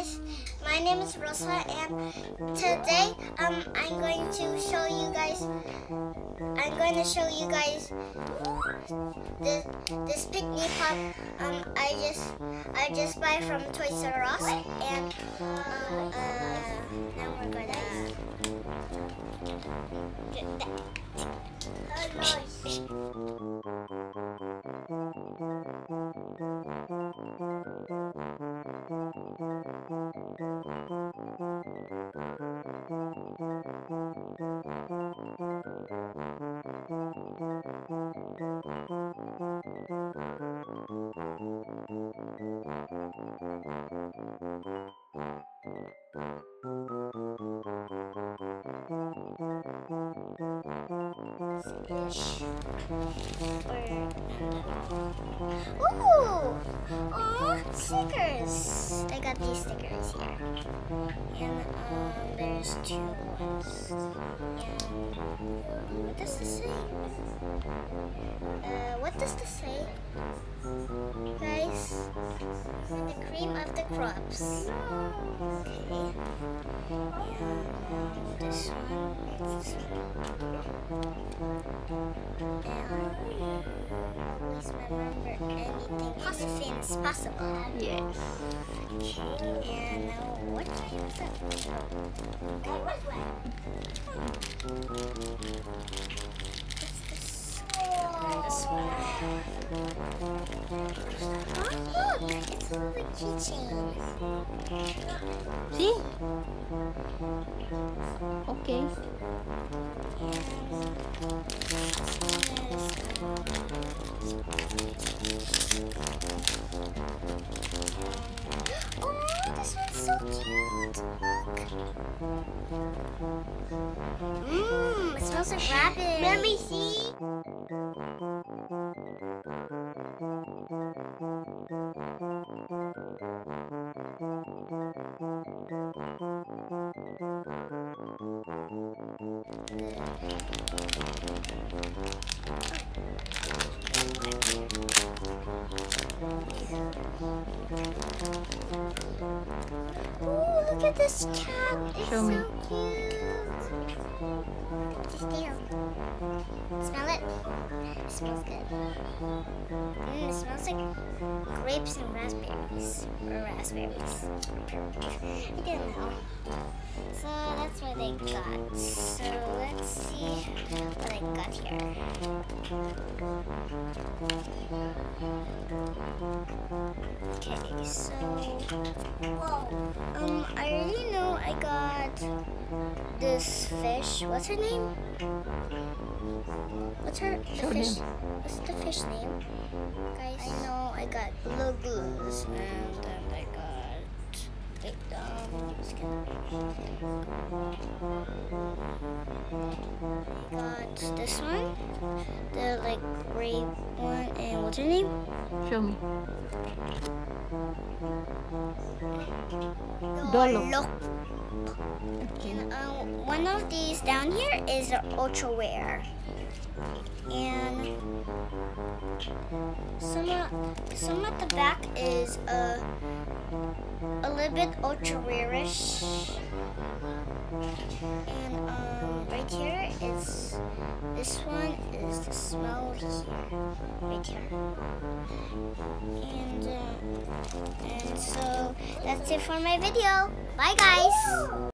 guys, my name is Rosa, and today I'm going to show you guys this Pikmi pop I just buy from Toys R Us, and now we're gonna get Ooh! Oh, stickers! I got these stickers here. And there's two ones. And what does this say? What does this say? Guys, the cream of the crops. Okay. And this one. It's this one. Always remember anything positive is possible. Yes. Okay, and now what kind of that? What's this? This one. Oh, look! It's a little keychain. See? Okay. Oh, this one's so cute. Look. It smells like rabbit. Let me see. Oh, look at this cat. It's Show me. so cute. Just there. Smell it. It smells good. It smells like grapes and raspberries. Or raspberries. I didn't know. So that's what I got. So let's see what I got here. Okay, so I already know I got this fish. What's her name? What's the fish name? Guys, I know I got Lugus, and then I got got this one, the like gray one, and what's her name? Show me. Dolo. And one of these down here is ultra rare, and some at the back is a little bit ultra rarish, and right here is this one is the smell here, right here, and so that's it for my video. Bye guys.